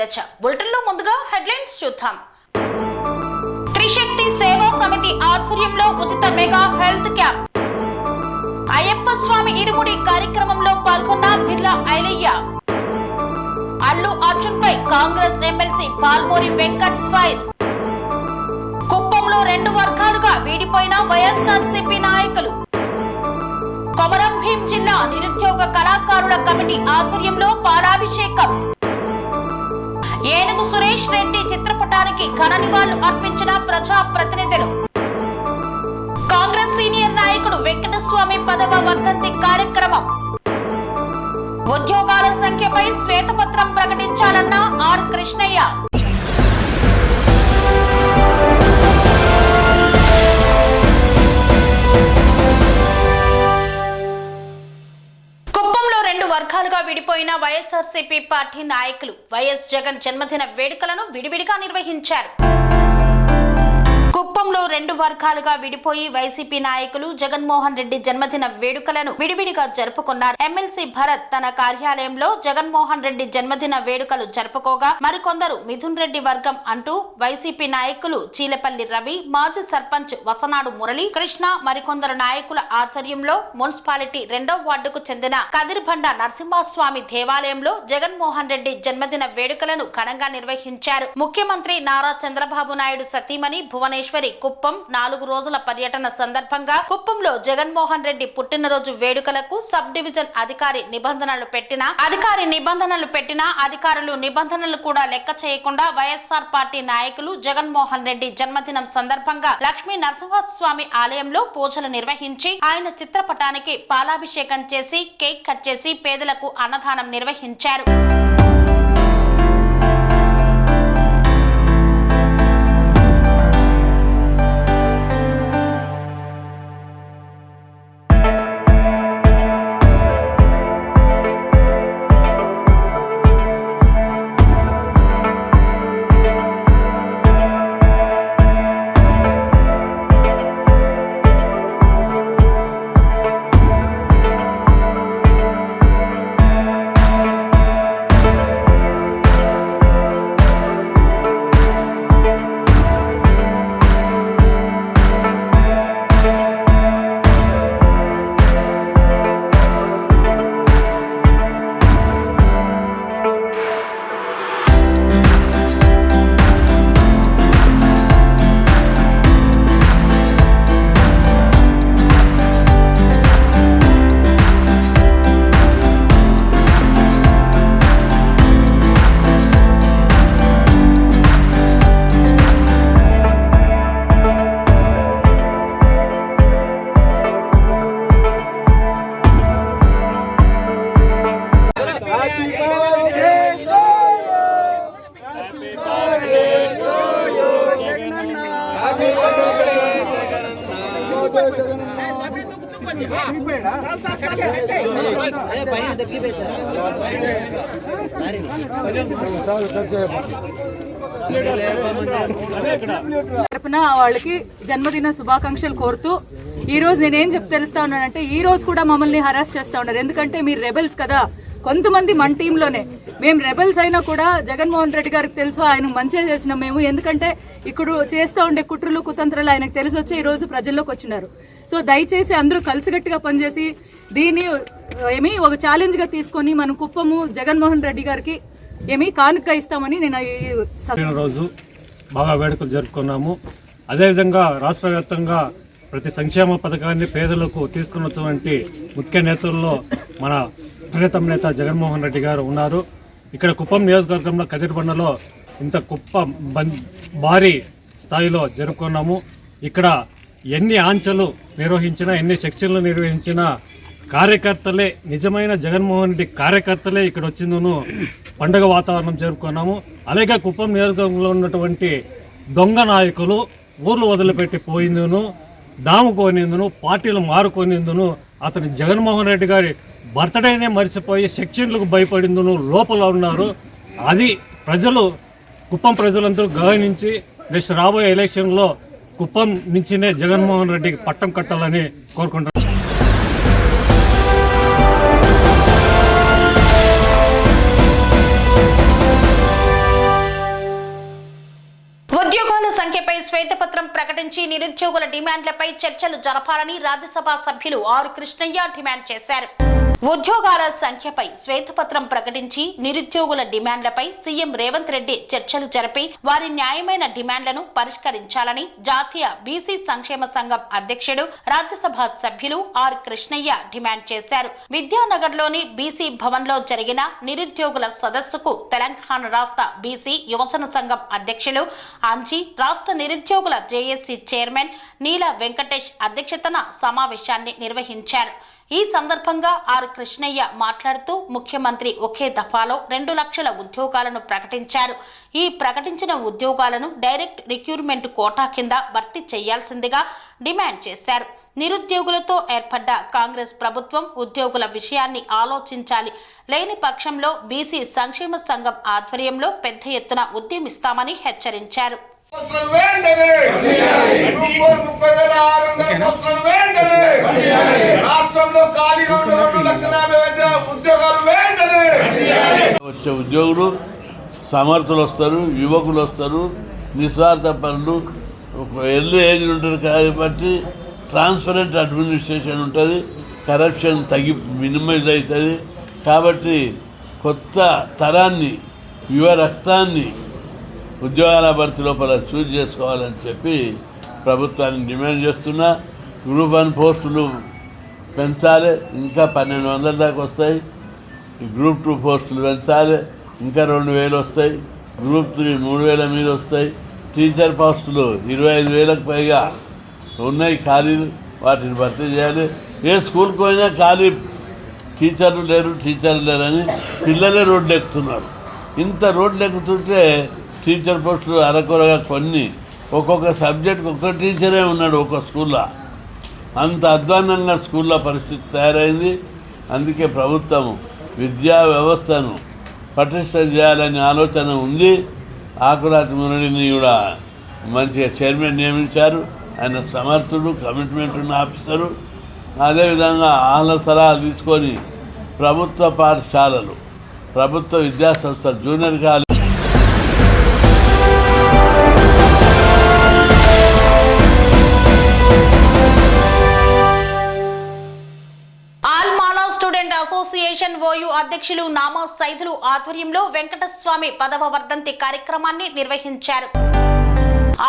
శైలజ. బులెటిన్లో ముందుగా హెడ్లైన్స్ చూద్దాం. త్రిశక్తి సేవా సమితి ఆధ్వర్యంలో ఉచిత మెగా హెల్త్ క్యాంప్. అయ్యప్ప స్వామి ఇరుముడి కార్యక్రమంలో పాల్గొన్న బిర్లా ఐలయ్య. అల్లు అర్జున్ పై కాంగ్రెస్ ఎమ్మెల్సీ పాల్మూరి వెంకట్ ఫైర్. కుప్పంలో 2 వర్గాలుగా వీడిపోయిన వైఎస్ఆర్సీపీ నాయకులు. కొమరం భీం జిల్లా నిరుద్యోగ కళాకారుల కమిటీ ఆధ్వర్యంలో పాలాభిషేకం. ఏనుగు సురేష్ రెడ్డి చిత్రపటానికి ఘన నివాళులు అర్పించిన ప్రజా ప్రతినిధులు. కాంగ్రెస్ సీనియర్ నాయకుడు వెంకటస్వామి 10వ వర్ధంతి కార్యక్రమం. ఉద్యోగాల సంఖ్యపై శ్వేతపత్రం ప్రకటించాలన్న ఆర్ కృష్ణయ్య. కుప్పంలో 2 వర్గాలుగా విడిపోయిన వైఎస్ఆర్సీపీ పార్టీ నాయకులు వైఎస్ జగన్ జన్మదిన వేడుకలను విడివిడిగా నిర్వహించారు. కుప్పంలో 2 వర్గాలుగా విడిపోయి వైసీపీ నాయకులు జగన్మోహన్ రెడ్డి జన్మదిన వేడుకలను విడివిడిగా జరుపుకున్నారు. ఎమ్మెల్సీ భరత్ తన కార్యాలయంలో జగన్మోహన్ రెడ్డి జన్మదిన వేడుకలు జరుపుకోగా, మరికొందరు మిథున్ రెడ్డి వర్గం అంటూ వైసీపీ నాయకులు చీలపల్లి రవి, మాజీ సర్పంచ్ వసనాడు మురళి కృష్ణ మరికొందరు నాయకుల ఆధ్వర్యంలో మున్సిపాలిటీ 2వ వార్డుకు చెందిన కదిరిబండ నరసింహస్వామి దేవాలయంలో జగన్మోహన్ రెడ్డి జన్మదిన వేడుకలను ఘనంగా నిర్వహించారు. ముఖ్యమంత్రి నారా చంద్రబాబు నాయుడు సతీమణి భువనేశ్వరి కుప్పం 4 రోజుల పర్యటన సందర్భంగా కుప్పంలో జగన్మోహన్ రెడ్డి పుట్టినరోజు వేడుకలకు సబ్ డివిజన్ అధికారి నిబంధనలు పెట్టినా అధికారులు నిబంధనలు కూడా లెక్క చేయకుండా వైఎస్ఆర్ పార్టీ నాయకులు జగన్మోహన్ రెడ్డి జన్మదినం సందర్భంగా లక్ష్మీ నరసింహస్వామి ఆలయంలో పూజలు నిర్వహించి ఆయన చిత్రపటానికి పాలాభిషేకం చేసి కేక్ కట్ చేసి పేదలకు అన్నదానం నిర్వహించారు. వాళ్ళకి జన్మదిన శుభాకాంక్షలు కోరుతూ ఈ రోజు నేనేం తెలుస్తా ఉన్నానంటే, ఈ రోజు కూడా మమ్మల్ని హరాస్ చేస్తా ఉన్నారు. ఎందుకంటే మీరు రెబెల్స్ కదా, కొంతమంది మన టీంలోనే మేము రెబెల్స్ అయినా కూడా జగన్మోహన్ రెడ్డి గారికి తెలుసు, ఆయన మంచిగా చేసినాం మేము. ఎందుకంటే ఇక్కడ చేస్తూ ఉండే కుట్రలు కుతంత్రాలు ఆయనకు తెలిసి వచ్చి ఈ రోజు ప్రజల్లోకి వచ్చినారు. సో దయచేసి అందరూ కలిసిగట్టిగా పనిచేసి దీన్ని ఒక ఛాలెంజ్ గా తీసుకొని మనం కుప్పము జగన్మోహన్ రెడ్డి గారికి కానుక ఇస్తామని నేను రోజు బాగా వేడుకలు జరుపుకున్నాము. అదేవిధంగా రాష్ట్ర వ్యాప్తంగా ప్రతి సంక్షేమ పథకాన్ని పేదలకు తీసుకున్నటువంటి ముఖ్య నేతల్లో మన ప్రియతమ నేత జగన్మోహన్ రెడ్డి గారు ఉన్నారు. ఇక్కడ కుప్పం నియోజకవర్గంలో కదిరిబండలో ఇంత భారీ స్థాయిలో జరుపుకున్నాము. ఇక్కడ ఎన్ని ఆంక్షలు నిర్వహించినా, ఎన్ని సెక్షన్లు నిర్వహించినా కార్యకర్తలే, నిజమైన జగన్మోహన్ రెడ్డి కార్యకర్తలే ఇక్కడ వచ్చిందును పండుగ వాతావరణం జరుపుకున్నాము. అలాగే కుప్పం నియోజకవర్గంలో ఉన్నటువంటి దొంగ నాయకులు ఊర్లు వదిలిపెట్టి పోయిందును, దాముకోనిందును, పార్టీలు మారుకోనిందును, అతని జగన్మోహన్ రెడ్డి గారి బర్త్డేనే మర్చిపోయి సెక్షన్లకు భయపడిందును లోపల ఉన్నారు. అది ప్రజలు, కుప్పం ప్రజలందరూ గమనించి నెక్స్ట్ రాబోయే ఎలక్షన్లో కుప్పం నుంచినే జగన్మోహన్ రెడ్డికి పట్టం కట్టాలని కోరుకుంటున్నారు. శ్వేతపత్రం ప్రకటించి నిరుద్యోగుల డిమాండ్లపై చర్చలు జరపాలని రాజ్యసభ సభ్యులు ఆర్ కృష్ణయ్య డిమాండ్ చేశారు. ఉద్యోగాల సంఖ్యపై శ్వేతపత్రం ప్రకటించి నిరుద్యోగుల డిమాండ్లపై సీఎం రేవంత్ రెడ్డి చర్చలు జరిపి వారి న్యాయమైన డిమాండ్లను పరిష్కరించాలని జాతీయ బీసీ సంక్షేమ సంఘం అధ్యక్షుడు రాజ్యసభ సభ్యులు ఆర్ కృష్ణయ్య డిమాండ్ చేశారు. విద్యానగర్లోని బీసీ భవన్లో జరిగిన నిరుద్యోగుల సదస్సుకు తెలంగాణ రాష్ట్ర బీసీ యువజన సంఘం అధ్యక్షులు అంజీ, రాష్ట్ర నిరుద్యోగుల జేఏసీ చైర్మన్ నీల వెంకటేష్ అధ్యక్షతన సమావేశాన్ని నిర్వహించారు. ఈ సందర్భంగా ఆర్ కృష్ణయ్య మాట్లాడుతూ ముఖ్యమంత్రి ఒకే దఫాలో 2 లక్షల ఉద్యోగాలను ప్రకటించారు. ఈ ప్రకటించిన ఉద్యోగాలను డైరెక్ట్ రిక్రూట్మెంట్ కోటా కింద భర్తీ చేయాల్సిందిగా డిమాండ్ చేశారు. నిరుద్యోగులతో ఏర్పడ్డ కాంగ్రెస్ ప్రభుత్వం ఉద్యోగుల విషయాన్ని ఆలోచించాలి. లేని పక్షంలో బీసీ సంక్షేమ సంఘం ఆధ్వర్యంలో పెద్ద ఎత్తున ఉద్యమిస్తామని హెచ్చరించారు. వచ్చే ఉద్యోగులు సమర్థులు వస్తారు, యువకులు వస్తారు, నిస్వార్థ పనులు, ఎర్లీ ఏజ్ ఉంటుంది కాబట్టి ట్రాన్స్పరెంట్ అడ్మినిస్ట్రేషన్ ఉంటుంది, కరప్షన్ మినిమైజ్ అవుతుంది. కాబట్టి కొత్త తరాన్ని, యువ రక్తాన్ని ఉద్యోగాల భర్తీ లోపల చూజ్ చేసుకోవాలని చెప్పి ప్రభుత్వాన్ని డిమాండ్ చేస్తున్నా. గ్రూప్ 1 పోస్టులు పెంచాలి, ఇంకా 1200 దాకా వస్తాయి. గ్రూప్ 2 పోస్టులు పెంచాలి, ఇంకా 2000 వస్తాయి. గ్రూప్ 3 3000 మీద వస్తాయి. టీచర్ పోస్టులు 25,000కు పైగా ఉన్నాయి ఖాళీలు, వాటిని భర్తీ చేయాలి. ఏ స్కూల్కి పోయినా ఖాళీ టీచర్లు లేరని పిల్లలే రోడ్లు ఎక్కుతున్నారు. ఇంత రోడ్లు ఎక్కుతుంటే టీచర్ పోస్టులు అరకొరగా కొన్ని, ఒక్కొక్క సబ్జెక్ట్కి ఒక్క టీచరే ఉన్నాడు ఒక స్కూల్లో. అంత అధ్వాన్నంగా స్కూల్లో పరిస్థితి తయారైంది. అందుకే ప్రభుత్వం విద్యా వ్యవస్థను పటిష్టం చేయాలనే ఆలోచన ఉంది. ఆకురాతి మురళిని కూడా మంచిగా చైర్మన్ నియమించారు. ఆయన సమర్థుడు, కమిట్మెంట్ ఉన్న ఆఫీసరు. అదేవిధంగా ఆహ్ల సలహాలు తీసుకొని ప్రభుత్వ పాఠశాలలు, ప్రభుత్వ విద్యాసంస్థలు, జూనియర్ కాలేజ్ అసోసియేషన్ ఓయూ అధ్యక్షులు నామా సైదులు ఆధ్వర్యంలో వెంకటస్వామి 10వ వర్ధంతి కార్యక్రమాన్ని నిర్వహించారు.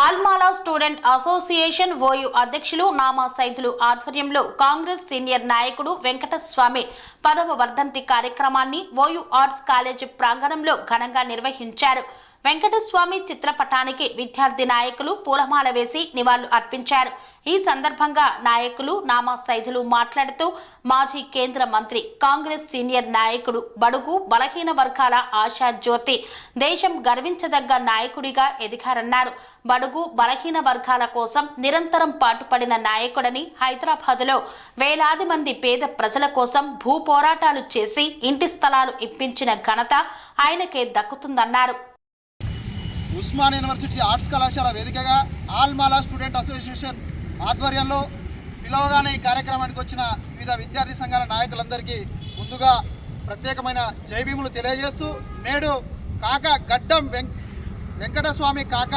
ఆల్మాలా స్టూడెంట్ అసోసియేషన్ ఓయూ అధ్యక్షులు నామా సైదులు ఆధ్వర్యంలో కాంగ్రెస్ సీనియర్ నాయకుడు వెంకటస్వామి 10వ వర్ధంతి కార్యక్రమాన్ని ఓయూ ఆర్ట్స్ కాలేజీ ప్రాంగణంలో ఘనంగా నిర్వహించారు. వెంకటస్వామి చిత్రపటానికి విద్యార్థి నాయకులు పూలమాల వేసి నివాళులు అర్పించారు. ఈ సందర్భంగా నాయకులు నామా సైదులు మాట్లాడుతూ మాజీ కేంద్ర మంత్రి, కాంగ్రెస్ సీనియర్ నాయకుడు, బడుగు బలహీన వర్గాల ఆశా జ్యోతి, దేశం గర్వించదగ్గ నాయకుడిగా ఎదిగారన్నారు. బడుగు బలహీన వర్గాల కోసం నిరంతరం పాటుపడిన నాయకుడని, హైదరాబాదులో వేలాది మంది పేద ప్రజల కోసం భూ పోరాటాలు చేసి ఇంటి స్థలాలు ఇప్పించిన ఘనత ఆయనకే దక్కుతుందన్నారు. ఉస్మాన్ యూనివర్సిటీ ఆర్ట్స్ కళాశాల వేదికగా ఆల్మాలా స్టూడెంట్ అసోసియేషన్ ఆధ్వర్యంలో పిలవగానే ఈ కార్యక్రమానికి వచ్చిన వివిధ విద్యార్థి సంఘాల నాయకులందరికీ ముందుగా ప్రత్యేకమైన జైభీములు తెలియజేస్తూ, నేడు కాక గడ్డం వెంకటస్వామి కాక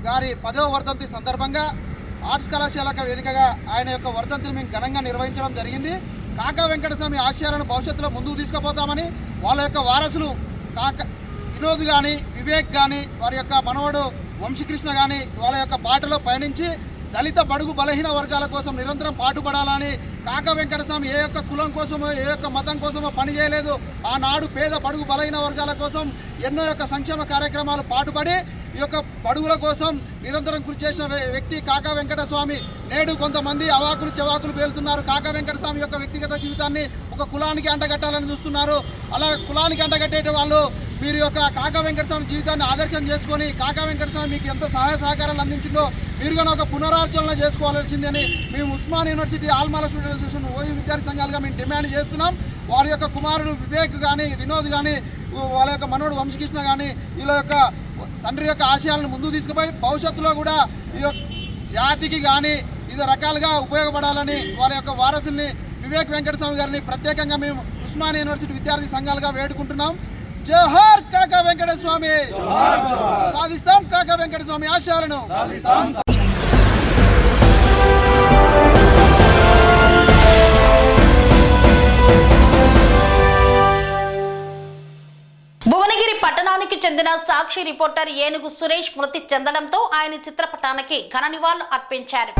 గారి 10వ వర్ధంతి సందర్భంగా ఆర్ట్స్ కళాశాల వేదికగా ఆయన యొక్క వర్ధంతిని మేము ఘనంగా నిర్వహించడం జరిగింది. కాక వెంకటస్వామి ఆశయాలను భవిష్యత్తులో ముందుకు తీసుకుపోతామని వాళ్ళ యొక్క వారసులు కాక వినోద్ కానీ, వివేక్ కానీ, వారి యొక్క మనవడు వంశీకృష్ణ కానీ వాళ్ళ యొక్క బాటలో పయనించి దళిత బడుగు బలహీన వర్గాల కోసం నిరంతరం పాటుపడాలని, కాక వెంకటస్వామి ఏ యొక్క కులం కోసమో ఏ యొక్క మతం కోసమో పనిచేయలేదు. ఆనాడు పేద బడుగు బలహీన వర్గాల కోసం ఎన్నో యొక్క సంక్షేమ కార్యక్రమాలు పాటుపడి ఈ యొక్క బడుగుల కోసం నిరంతరం కృషి చేసిన వ్యక్తి కాకా వెంకటస్వామి. నేడు కొంతమంది అవాకులు చెవాకులు పేలుతున్నారు. కాకా వెంకటస్వామి యొక్క వ్యక్తిగత జీవితాన్ని ఒక కులానికి అంటగట్టాలని చూస్తున్నారు. అలా కులానికి అంటగట్టే వాళ్ళు మీరు యొక్క కాకా వెంకటస్వామి జీవితాన్ని ఆదర్శం చేసుకొని, కాకా వెంకటస్వామి మీకు ఎంత సహాయ సహకారాలు అందించిందో మీరు కూడా ఒక పునరార్చన చేసుకోవాల్సిందని మేము ఉస్మాన్ యూనివర్సిటీ ఆల్మాలా స్టూడెంట్ అసోసియేషన్ ఓయూ విద్యార్థి సంఘాలుగా మేము డిమాండ్ చేస్తున్నాం. వారి యొక్క కుమారుడు వివేక్ కానీ, వినోద్ కానీ, వాళ్ళ యొక్క మనోడు వంశీకృష్ణ కానీ వీళ్ళ యొక్క తండ్రి యొక్క ఆశయాలను ముందుకు తీసుకుపోయి భవిష్యత్తులో కూడా ఈ యొక్క జాతికి కానీ వివిధ రకాలుగా ఉపయోగపడాలని వారి యొక్క వారసుల్ని వివేక్ వెంకటస్వామి గారిని ప్రత్యేకంగా మేము ఉస్మాన్ యూనివర్సిటీ విద్యార్థి సంఘాలుగా వేడుకుంటున్నాం. జోహార్ కాకా వెంకటేశ్వర స్వామి, సాధిస్తాం కాకా వెంకటేశ్వర స్వామి ఆశయాలను. భువనగిరి పట్టణానికి చెందిన సాక్షి రిపోర్టర్ ఏనుగు సురేష్ మృతి చెందడంతో ఆయన చిత్రపటానికి ఘన నివాళులు అర్పించారు.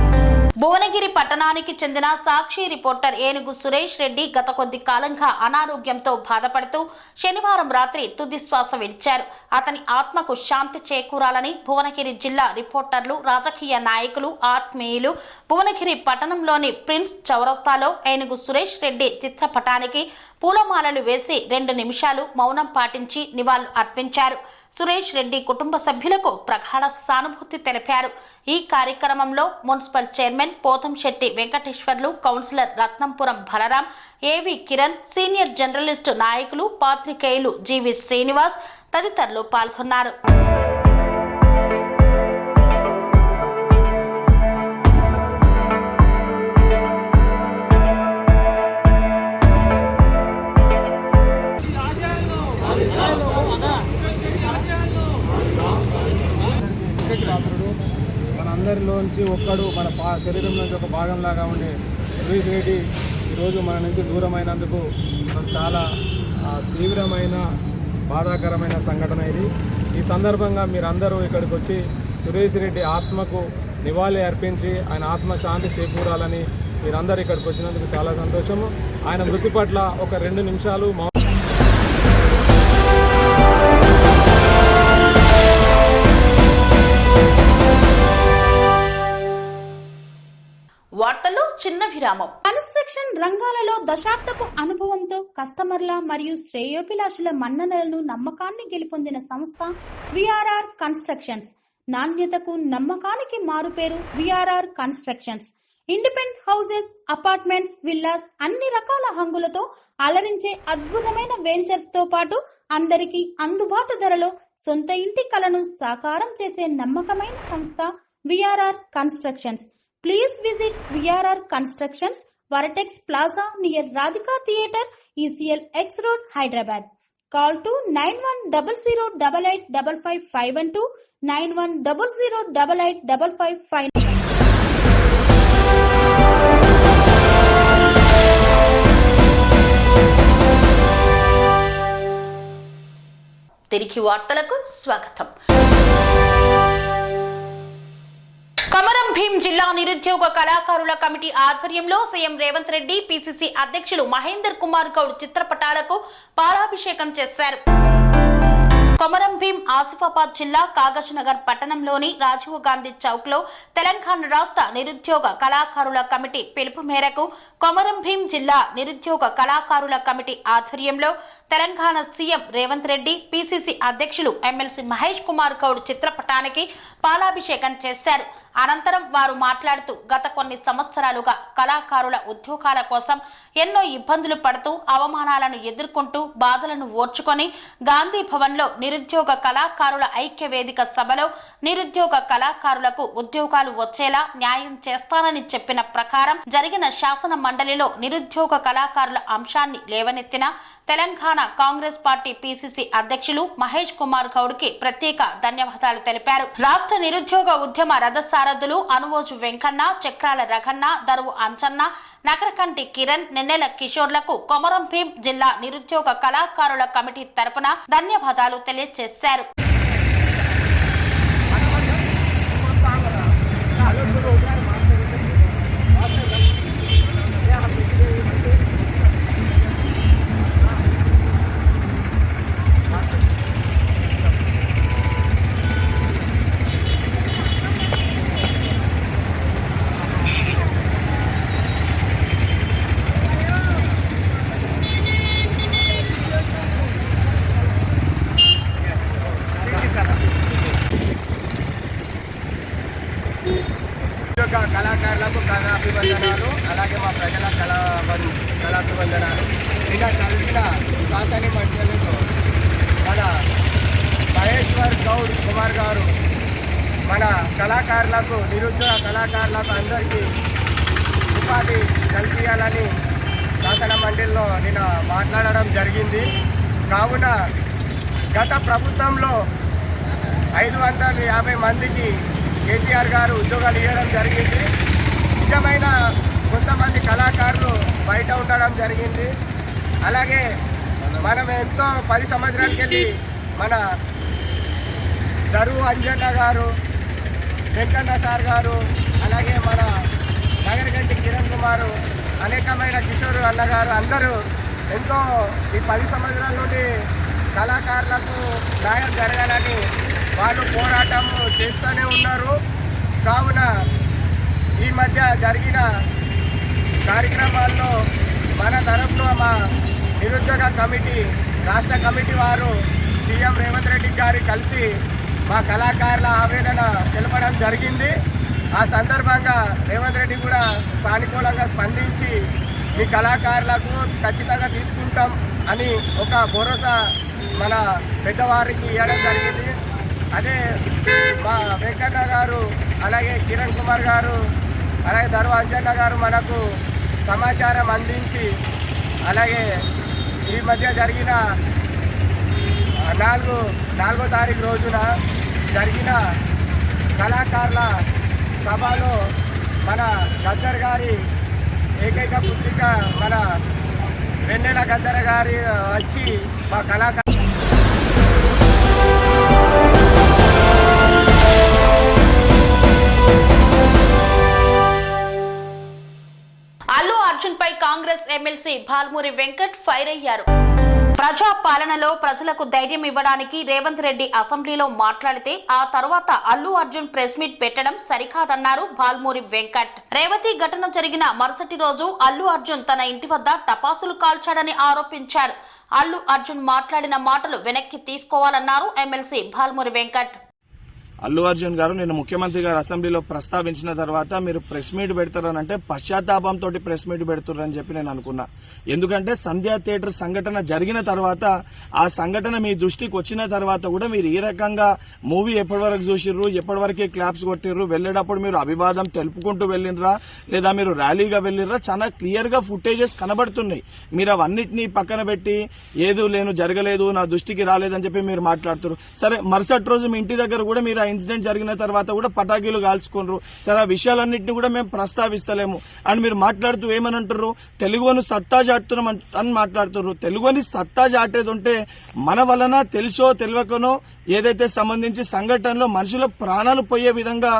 భువనగిరి పట్టణానికి చెందిన సాక్షి రిపోర్టర్ ఏనుగు సురేష్ రెడ్డి గత కొద్ది కాలంగా అనారోగ్యంతో బాధపడుతూ శనివారం రాత్రి తుది శ్వాస విడిచారు. అతని ఆత్మకు శాంతి చేకూరాలని భువనగిరి జిల్లా రిపోర్టర్లు, రాజకీయ నాయకులు, ఆత్మీయులు భువనగిరి పట్టణంలోని ప్రిన్స్ చౌరస్తాలో ఏనుగు సురేష్ రెడ్డి చిత్రపటానికి పూలమాలలు వేసి 2 నిమిషాలు మౌనం పాటించి నివాళులు అర్పించారు. సురేష్ రెడ్డి కుటుంబ సభ్యులకు ప్రగాఢ సానుభూతి తెలిపారు. ఈ కార్యక్రమంలో municipal chairman Pothamsetty Venkateswarlu, councillor Ratnampuram Balaram, AV Kiran, senior journalist నాయకులు, పాత్రికేయులు జీవి శ్రీనివాస్ తదితరులు పాల్గొన్నారు. మనందరిలోంచి ఒక్కడు మన శరీరంలోంచి ఒక భాగంలాగా ఉండే సురేష్ రెడ్డి ఈరోజు మన నుంచి దూరమైనందుకు మనం చాలా తీవ్రమైన బాధాకరమైన సంఘటన ఇది. ఈ సందర్భంగా మీరందరూ ఇక్కడికి వచ్చి సురేష్ రెడ్డి ఆత్మకు నివాళి అర్పించి ఆయన ఆత్మ శాంతి చేకూరాలని మీరందరూ ఇక్కడికి వచ్చినందుకు చాలా సంతోషము. ఆయన మృతి పట్ల ఒక 2 నిమిషాలు వార్తల్లో చిన్న విరామం. కన్స్ట్రక్షన్ రంగాలలో దశాబ్దపు అనుభవంతో కస్టమర్ల మరియు శ్రేయోభిలాషుల మన్ననలను, నమ్మకాన్ని గెలుపొందిన సంస్థ విఆర్ఆర్ కన్స్ట్రక్షన్స్. నాణ్యతకు, నమ్మకానికి మారుపేరు VRR constructions. Independent houses, apartments, villas అన్ని రకాల హంగులతో అలరించే అద్భుతమైన వెంచర్స్ తో పాటు అందరికీ అందుబాటు ధరలో సొంత ఇంటి కలను సాకారం చేసే నమ్మకమైన సంస్థ VRR constructions. Please visit VRR Constructions, Varatex Plaza near Radhika Theatre, ECL X Road, Hyderabad. Call to 9100885552, 9100885559. తిరిగి వార్తలకు స్వాగతం. కొమరం భీం జిల్లా నిరుద్యోగ కళాకారుల కమిటీ ఆధ్వర్యంలో సీఎం రేవంత్ రెడ్డి, పిసిసి అధ్యక్షులు మహేందర్ కుమార్ గౌడ్ చిత్రపటాలకు పాలాభిషేకం చేశారు. కొమరం భీం ఆసిఫాబాద్ జిల్లా కాగజ్ నగర్ పట్టణంలోని రాజీవ్ గాంధీ చౌక్ లో తెలంగాణ రాష్ట్ర నిరుద్యోగ కళాకారుల కమిటీ పిలుపు మేరకు కొమరం భీం జిల్లా నిరుద్యోగ కళాకారుల కమిటీ ఆధ్వర్యంలో తెలంగాణ సీఎం రేవంత్ రెడ్డి, పిసిసి అధ్యక్షులు ఎమ్మెల్సీ మహేష్ కుమార్ గౌడ్ చిత్రపటానికి పాలాభిషేకం చేశారు. అనంతరం వారు మాట్లాడుతూ గత కొన్ని సంవత్సరాలుగా కళాకారుల ఉద్యోగాల కోసం ఎన్నో ఇబ్బందులు పడుతూ అవమానాలను ఎదుర్కొంటూ బాధలను ఓర్చుకొని గాంధీ భవన్లో నిరుద్యోగ కళాకారుల ఐక్య వేదిక సభలో నిరుద్యోగ కళాకారులకు ఉద్యోగాలు వచ్చేలా న్యాయం చేస్తానని చెప్పిన ప్రకారం జరిగిన శాసన మండలిలో నిరుద్యోగ కళాకారుల అంశాన్ని లేవనెత్తిన తెలంగాణ కాంగ్రెస్ పార్టీ పిసిసి అధ్యక్షులు మహేష్ కుమార్ గౌడ్ కి ప్రత్యేక ధన్యవాదాలు తెలిపారు. రాష్ట్ర నిరుద్యోగ ఉద్యమ రథసారథులు అనువోజు వెంకన్న, చక్రాల రఘన్న, దరువు అంచన్న, నగరకంటి కిరణ్, నెన్నెల కిషోర్లకు కొమరం భీం జిల్లా నిరుద్యోగ కళాకారుల కమిటీ తరపున ధన్యవాదాలు తెలియజేశారు. కళాకారులకు కళాభివందనాలు, అలాగే మా ప్రజల కళాభివందనాలు. ఇలా కలిసిన శాసన మండలిలో మన మహేశ్వర్ గౌడ్ కుమార్ గారు మన కళాకారులకు, నిరుద్యోగ కళాకారులకు అందరికీ ఉపాధి కల్పించాలని శాసన మండలిలో నిన్న మాట్లాడడం జరిగింది. కావున గత ప్రభుత్వంలో 550 మందికి కేసీఆర్ గారు ఉద్యోగాలు ఇవ్వడం జరిగింది. నిజమైన కొంతమంది కళాకారులు బయట ఉండడం జరిగింది. అలాగే మనం ఎంతో 10 సంవత్సరాలకి వెళ్ళి మన జరువు అంజన్న గారు, వెంకన్న సార్ గారు, అలాగే మన నగరగంటి కిరణ్ కుమారు, అనేకమైన కిషోర్ అన్నగారు అందరూ ఎంతో ఈ 10 సంవత్సరాల నుండి కళాకారులకు న్యాయం జరగాలని వాళ్ళు పోరాటం చేస్తూనే ఉన్నారు. కావున ఈ మధ్య జరిగిన కార్యక్రమాల్లో మన తరఫున మా నిరుద్యోగ కమిటీ రాష్ట్ర కమిటీ వారు సీఎం రేవంత్ రెడ్డి గారి కలిసి మా కళాకారుల ఆవేదన తెలపడం జరిగింది. ఆ సందర్భంగా రేవంత్ రెడ్డి కూడా సానుకూలంగా స్పందించి మీ కళాకారులకు ఖచ్చితంగా తీసుకుంటాం అని ఒక భరోసా మన పెద్దవారికి ఇవ్వడం జరిగింది. అదే మా వెంకన్న గారు, అలాగే కిరణ్ కుమార్ గారు, అలాగే ధర్వ అంజన్న గారు మనకు సమాచారం అందించి, అలాగే ఈ మధ్య జరిగిన 4వ తారీఖు రోజున జరిగిన కళాకారుల సభలో మన గద్దర్ గారి ఏకైక పుత్రిక మన వెన్నెల గద్దర్ గారి వచ్చి మా కళాకారు అల్లు అర్జున్ పై కాంగ్రెస్ ఎమ్మెల్సీ భాల్మూరి వెంకట్ ఫైర్ అయ్యారు. ప్రజా పాలనలో ప్రజలకు ధైర్యం ఇవ్వడానికి రేవంత్ రెడ్డి అసెంబ్లీలో మాట్లాడితే ఆ తర్వాత అల్లు అర్జున్ ప్రెస్ మీట్ పెట్టడం సరికాదన్నారు భాల్మూరి వెంకట్. రేవతి ఘటన జరిగిన మరుసటి రోజు అల్లు అర్జున్ తన ఇంటి వద్ద టపాసులు కాల్చాడని ఆరోపించారు. అల్లు అర్జున్ మాట్లాడిన మాటలు వెనక్కి తీసుకోవాలన్నారు ఎమ్మెల్సీ భాల్మూరి వెంకట్. అల్లు అర్జున్ గారు నిన్న ముఖ్యమంత్రి గారు అసెంబ్లీలో ప్రస్తావించిన తర్వాత మీరు ప్రెస్ మీట్ పెడతారనంటే పశ్చాత్తాపంతో ప్రెస్ మీట్ పెడుతున్నారని చెప్పి నేను అనుకున్నా. ఎందుకంటే సంధ్యా థియేటర్ సంఘటన జరిగిన తర్వాత ఆ సంఘటన మీ దృష్టికి వచ్చిన తర్వాత కూడా మీరు ఈ రకంగా మూవీ ఎప్పటి వరకు చూసిర్రు, ఎప్పటి వరకే క్లాప్స్ కొట్టిర్రు, వెళ్లేటప్పుడు మీరు అభివాదం తెలుపుకుంటూ వెళ్ళినరా లేదా మీరు ర్యాలీగా వెళ్ళినరా, చాలా క్లియర్ గా ఫుటేజెస్ కనబడుతున్నాయి. మీరు అవన్నిటినీ పక్కన పెట్టి ఏదో జరగలేదు, నా దృష్టికి రాలేదని చెప్పి మీరు మాట్లాడుతున్నారు. సరే, మరుసటి రోజు మీ ఇంటి దగ్గర కూడా మీరు ఇన్సిడెంట్ జరిగిన తర్వాత కూడా పటాకీలు కాల్చుకున్నారు. సరే, ఆ విషయాలన్నింటినీ కూడా మేము ప్రస్తావిస్తలేము అని మీరు మాట్లాడుతూ ఏమని అంటారు, తెలుగుని సత్తా చాటుతున్నాం అని మాట్లాడుతున్నారు. తెలుగుని సత్తా చాటేది ఉంటే మన వలన తెలుసో తెలియకనో ఏదైతే సంబంధించి సంఘటనలో మనుషుల ప్రాణాలు పోయే విధంగా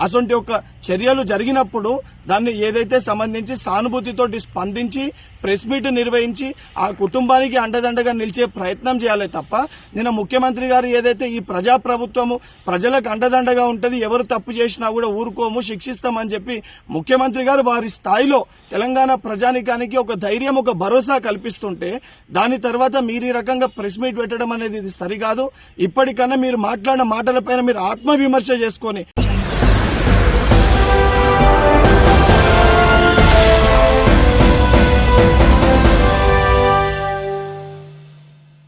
అసొంటి ఒక చర్యలు జరిగినప్పుడు దాన్ని ఏదైతే సంబంధించి సానుభూతితోటి స్పందించి ప్రెస్ మీట్ నిర్వహించి ఆ కుటుంబానికి అండదండగా నిలిచే ప్రయత్నం చేయాలి తప్ప నిన్న ముఖ్యమంత్రి గారు ఏదైతే ఈ ప్రజాప్రభుత్వము ప్రజలకు అండదండగా ఉంటది, ఎవరు తప్పు చేసినా కూడా ఊరుకోము, శిక్షిస్తామని చెప్పి ముఖ్యమంత్రి గారు వారి స్థాయిలో తెలంగాణ ప్రజానికానికి ఒక ధైర్యం, ఒక భరోసా కల్పిస్తుంటే దాని తర్వాత మీరు ఈ రకంగా ప్రెస్ మీట్ పెట్టడం అనేది ఇది సరికాదు. ఇప్పటికన్నా మీరు మాట్లాడిన మాటలపైన మీరు ఆత్మవిమర్శ చేసుకొని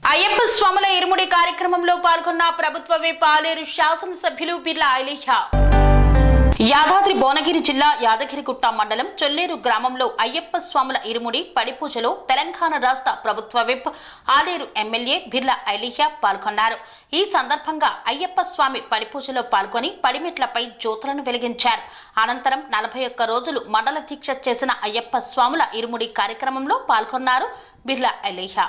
అయ్యప్ప స్వాముల ఇరుముడి కార్యక్రమంలో పాల్గొన్న ప్రభుత్వ విప్ ఆలేరు శాసనసభ్యులు బిర్లా ఐలీహా. యాదాద్రి భువనగిరి జిల్లా యాదగిరిగుట్ట మండలం చొల్లేరు గ్రామంలో అయ్యప్ప స్వాముల ఇరుముడి పడిపూజలో తెలంగాణ రాష్ట్ర ప్రభుత్వ విప్ ఆలేరు ఎమ్మెల్యే బిర్లా ఐలీహా పాల్గొన్నారు. ఈ సందర్భంగా అయ్యప్ప స్వామి పడిపూజలో పాల్గొని పడిమెట్లపై జ్యోతులను వెలిగించారు. అనంతరం 41 రోజులు మండల దీక్ష చేసిన అయ్యప్ప స్వాముల ఇరుముడి కార్యక్రమంలో పాల్గొన్నారు బిర్లా ఐలీహా.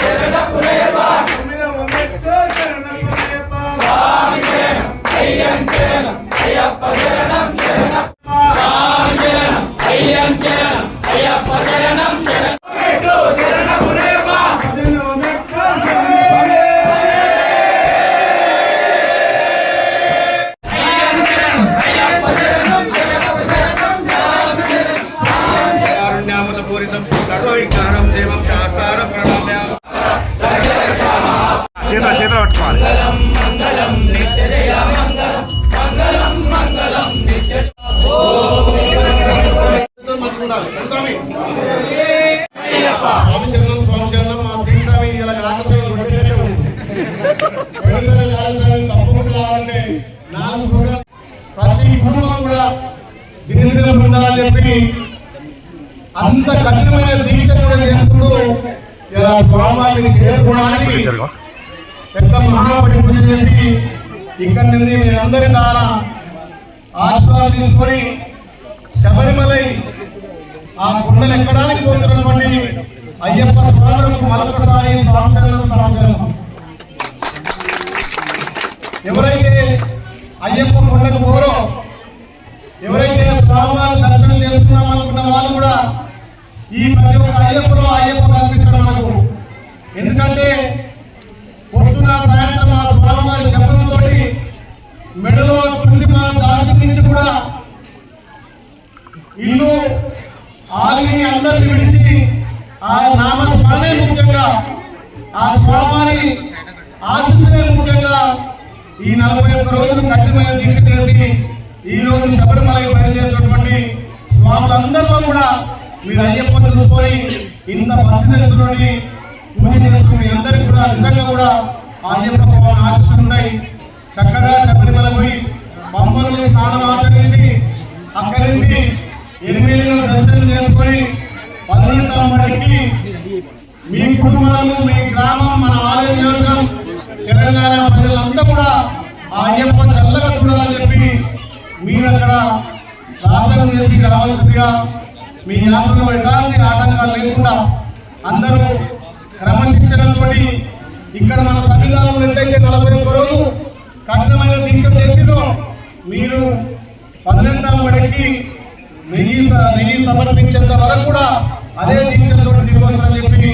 శరణం చేతులు పట్టుకోవాలి. స్వామి శరణం మా శ్రీ స్వామి ఇలా రాకపోతే తప్పకుండా రావాలంటే 4 ప్రోగ్రాం ప్రతి కుటుంబం కూడా దినదిన పొందాలని చెప్పి అంత కఠినమైన దీక్ష కూడా చేసుకుంటూ ఇలా స్వామిని చేరుకోవడానికి పెద్ద మహాపడి పూజ చేసి ఇక్కడి నుండి మీరందరి ద్వారా ఆశీర్వాదం తీసుకొని శబరిమలై ఆ కుండలు ఎక్కడానికి పోతున్నటువంటి అయ్యప్ప స్వాములకు మరొకసారి స్వామి. ఎవరైతే అయ్యప్ప కొండకు పోరో, ఎవరైతే స్వామివారి దర్శనం చేసుకున్నాం అనుకున్న వాళ్ళు కూడా ఈ ప్రతి ఒక్క అయ్యప్ప కనిపిస్తారు మనకు. ఎందుకంటే పొద్దున సాయంత్రం ఆ స్వామివారి జపంతో మెడలో తులసి మాల దాచి నుంచి కూడా ఇల్లు ఆలిని అందరిని విడిచి ఆ నామ స్మరణే ముఖ్యంగా, ఆ స్వామివారి ఆశీస్సులే ముఖ్యంగా ఈ 41 రోజులు కఠినమైన దీక్ష చేసి ఈ రోజు శబరిమలకి బయలుదేరినటువంటి స్వాములందరిలో కూడా మీరు అయ్యప్పని చూసుకొని ఇంత భక్తితోటి పూజ చేసుకుని మీ అందరికీ కూడా నిజంగా కూడా అయ్యప్ప స్వామి ఆశీస్సులు ఉంటాయి. చక్కగా శబరిమల పోయి పంపలు స్నానం ఆచరించి అక్కడి నుంచి 8 దర్శనం చేసుకొని 18వ వాడికి మీ కుటుంబాలు, మీ గ్రామం, మన ఆలయ నియోజకం, తెలంగాణ ప్రజలంతా కూడా ఆ అయ్యప్ప చల్లగా చూడాలని చెప్పి మీరు అక్కడ ప్రార్థన చేసి రావాల్సిందిగా మీ యాత్రలో ఎలాంటి ఆటంకాలు లేకుండా అందరూ క్రమశిక్షణతో ఇక్కడ మన సంవిధానంలో ఎట్లయితే 41 రోజులు కఠినమైన దీక్ష చేసిరో మీరు 18వ వాడికి నెయ్యి సమర్పించేంత వరకు కూడా అదే దీక్షతో నిర్వహించాలని చెప్పి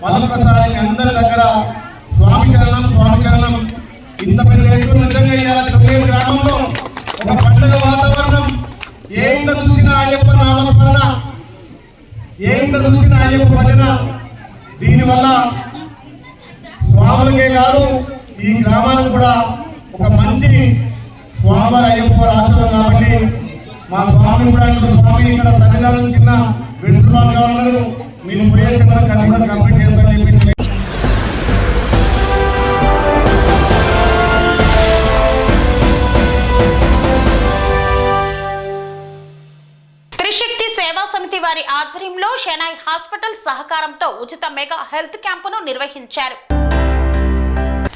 మరొకసారి అందరి దగ్గర స్వామి శరణం. ఇంత పెద్ద ఎత్తు నిజంగా ఇవాళ చొప్పేరు గ్రామంలో ఒక పండుగ వాతావరణం. ఏ ఇంట చూసినా అయ్యప్ప నామస్మరణ, ఏ ఇంట చూసినా అయ్యప్ప భజన. దీనివల్ల స్వాములకే కాదు ఈ గ్రామానికి కూడా ఒక మంచి స్వామివారి అయ్యప్ప ఆశీర్వాదం. కాబట్టి మా స్వామి కూడా స్వామి ఇక్కడ సన్నిధానం చిన్న వెసులుబాటుగా ఉన్నారు. మీరు పోయే చిన్న కూడా కంప్లీట్ చేస్తారని చెప్పి త్రిశక్తి సేవా సమితి వారి ఆధ్వర్యంలో షెనాయ్ హాస్పిటల్ సహకారంతో ఉచిత మెగా హెల్త్ క్యాంపును నిర్వహించారు.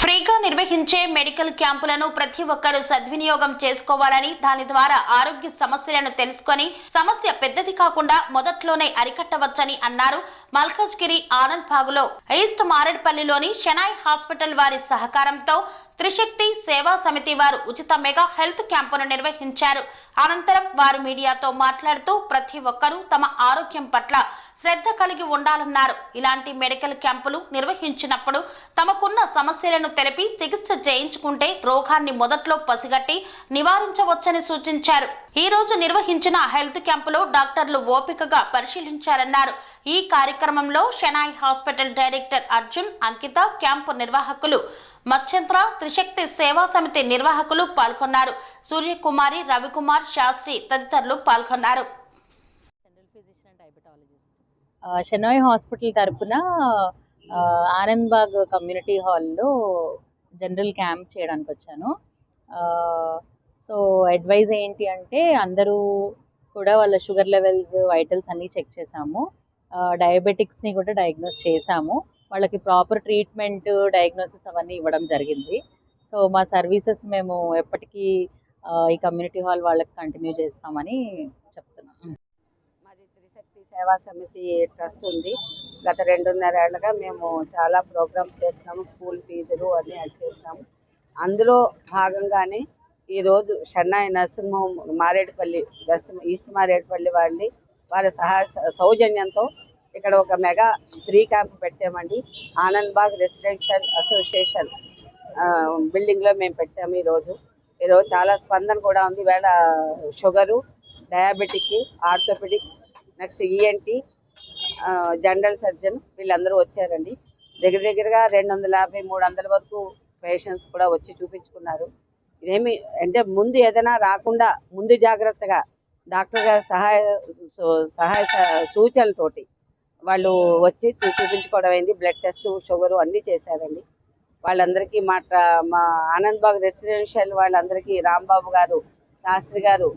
ఫ్రీగా నిర్వహించే మెడికల్ క్యాంపులను ప్రతి ఒక్కరూ సద్వినియోగం చేసుకోవాలని, దాని ద్వారా ఆరోగ్య సమస్యలను తెలుసుకొని సమస్య పెద్దది కాకుండా మొదట్లోనే అరికట్టవచ్చని అన్నారు. మల్కాజ్గిరి ఆనంద్ బాగులో ఈస్ట్ మారేడ్పల్లిలోని షెనాయ్ హాస్పిటల్ వారి సహకారంతో త్రిశక్తి సేవా సమితి వారు ఉచిత మెగా హెల్త్ క్యాంపును నిర్వహించారు. అనంతరం వారు మీడియాతో మాట్లాడుతూ ప్రతి ఒక్కరూ తమ ఆరోగ్యం పట్ల శ్రద్ధ కలిగి ఉండాలన్నారు. ఇలాంటి మెడికల్ క్యాంపులు నిర్వహించినప్పుడు తమకున్న సమస్యలను తెలిపి చికిత్స చేయించుకుంటే రోగాన్ని మొదట్లో పసిగట్టి నివారించవచ్చని సూచించారు. ఈ రోజు నిర్వహించిన హెల్త్ క్యాంపులో డాక్టర్లు ఓపికగా పరిశీలించారన్నారు. ఈ కార్యక్రమంలో షెనాయ్ హాస్పిటల్ డైరెక్టర్ అర్జున్, అంకిత, క్యాంపు నిర్వాహకులు మత్స్యంత్ర, త్రిశక్తి సేవా సమితి నిర్వాహకులు పాల్గొన్నారు. సూర్యకుమారి, రవికుమార్, శాస్త్రి తదితరులు పాల్గొన్నారు. షెనాయ్ హాస్పిటల్ తరపున ఆనంద్ బాగ్ కమ్యూనిటీ హాల్లో జనరల్ క్యాంప్ చేయడానికి వచ్చాను. సో అడ్వైజ్ ఏంటి అంటే అందరూ కూడా వాళ్ళ షుగర్ లెవెల్స్, వైటల్స్ అన్నీ చెక్ చేసాము. డయాబెటిక్స్ని కూడా డయాగ్నోస్ చేసాము. వాళ్ళకి ప్రాపర్ ట్రీట్మెంట్, డయాగ్నోసిస్ అవన్నీ ఇవ్వడం జరిగింది. సో మా సర్వీసెస్ మేము ఎప్పటికీ ఈ కమ్యూనిటీ హాల్ వాళ్ళకి కంటిన్యూ చేస్తామని చెప్తున్నాం. మాది త్రిశక్తి సేవా సమితి ట్రస్ట్ ఉంది. గత 2.5 ఏళ్ళుగా మేము చాలా ప్రోగ్రామ్స్ చేస్తున్నాము. స్కూల్ ఫీజులు అన్నీ అది చేస్తాము. అందులో భాగంగానే ఈరోజు Shannai nursing home Maredpally east Maredpally వారి సౌజన్యంతో ఇక్కడ ఒక మెగా ఫ్రీ క్యాంప్ పెట్టామండి. ఆనంద్బాగ్ రెసిడెన్షియల్ అసోసియేషన్ బిల్డింగ్లో మేము పెట్టాము. ఈరోజు చాలా స్పందన కూడా ఉంది. ఈవేళ sugar, diabetic, orthopaedic, next ENT, general surgeon వీళ్ళందరూ వచ్చారండి. దగ్గరగా 250-300 వరకు పేషెంట్స్ కూడా వచ్చి చూపించుకున్నారు. ఇదేమి అంటే ముందు ఏదైనా రాకుండా ముందు జాగ్రత్తగా డాక్టర్ గారి సహాయ సూచనలతోటి వాళ్ళు వచ్చి చూపించుకోవడం అయింది. బ్లడ్ టెస్ట్, షుగరు అన్నీ చేశారండి. వాళ్ళందరికీ మా ఆనంద్బాగ్ రెసిడెన్షియల్ వాళ్ళందరికీ రాంబాబు గారు, శాస్త్రి గారు,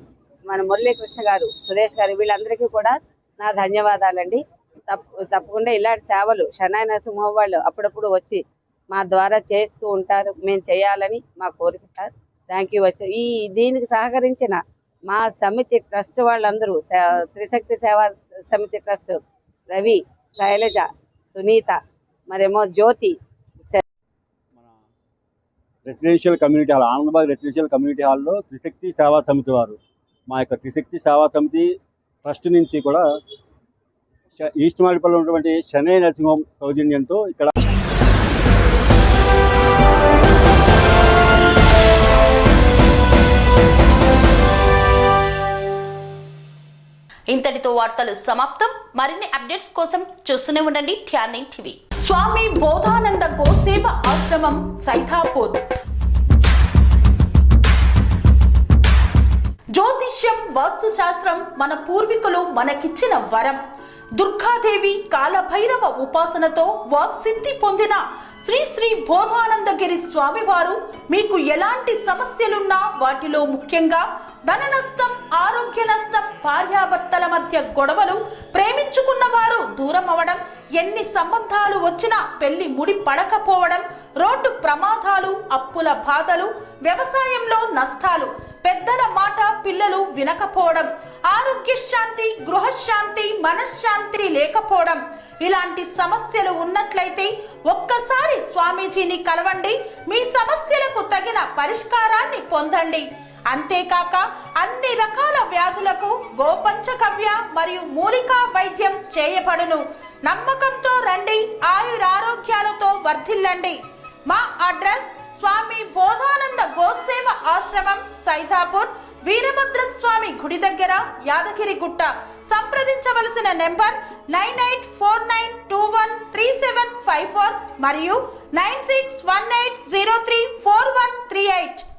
మన మురళీకృష్ణ గారు, సురేష్ గారు వీళ్ళందరికీ కూడా నా ధన్యవాదాలండి. తప్పకుండా ఇలాంటి సేవలు షన్నాయి నరసింహ వాళ్ళు అప్పుడప్పుడు వచ్చి మా ద్వారా చేస్తూ ఉంటారు. మేము చేయాలని మా కోరిక సార్. Thank you. దీనికి సహకరించిన మా సమితి ట్రస్ట్ వాళ్ళందరూ, త్రిశక్తి సేవా సమితి ట్రస్ట్ రవి, శైలజ, సునీత, మరేమో Jyothi, residential community hall Anandbagh residential community హాల్లో త్రిశక్తి సేవా సమితి వారు మా యొక్క త్రిశక్తి సేవా సమితి ట్రస్ట్ నుంచి కూడా ఈస్ట్ మారేడుపల్లిలో ఉన్నటువంటి షన్నాయి నర్సింగ్ హోమ్ సౌజన్యంతో ఇక్కడ ఇంతటితో వార్తలు సమాప్తం. మరిన్ని అప్డేట్స్ కోసం చూస్తూనే ఉండండి TR9 టీవీ. స్వామి బోధానంద గోసేవ ఆశ్రమం సైథాపూర్. జ్యోతిష్యం, వాస్తుశాస్త్రం మన పూర్వీకులు మనకిచ్చిన వరం. దుర్గాదేవి, కాలభైరవ ఉపాసనతో వాక్సిద్ధి పొందిన శ్రీ బోధానందగిరి స్వామివారు మీకు ఎలాంటి సమస్యలున్నా, వాటిలో ముఖ్యంగా ధన నష్టం, ఆరోగ్య నష్టం, భార్యాభర్తల మధ్య గొడవలు, ప్రేమించుకున్న వారు దూరం అవడం, ఎన్ని సంబంధాలు వచ్చినా పెళ్లి ముడి పడకపోవడం, రోడ్డు ప్రమాదాలు, అప్పుల బాధలు, వ్యవసాయంలో నష్టాలు, పెద్దల మాట పిల్లలు వినకపోవడం, ఆరోగ్య శాంతి, గృహశాంతి, మనశ్శాంతి లేకపోవడం, ఇలాంటి సమస్యలు ఉన్నట్లయితే ఒక్కసారి స్వామీజీని కలవండి. మీ సమస్యలకు తగిన పరిష్కారాన్ని పొందండి. అంతేకాక అన్ని రకాల వ్యాధులకు గోపంచకవ్య మరియు మూలికా వైద్యం చేయబడును. నమ్మకంతో రండి, ఆయురారోగ్యాలతో వర్ధిల్లండి. మా అడ్రస్ స్వామి బోధానంద గోసేవ ఆశ్రమం, సైథాపూర్, వీరభద్రస్వామి గుడి దగ్గర, యాదగిరిగుట్ట. సంప్రదించవలసిన నెంబర్ 9849213754 మరియు 9618034138.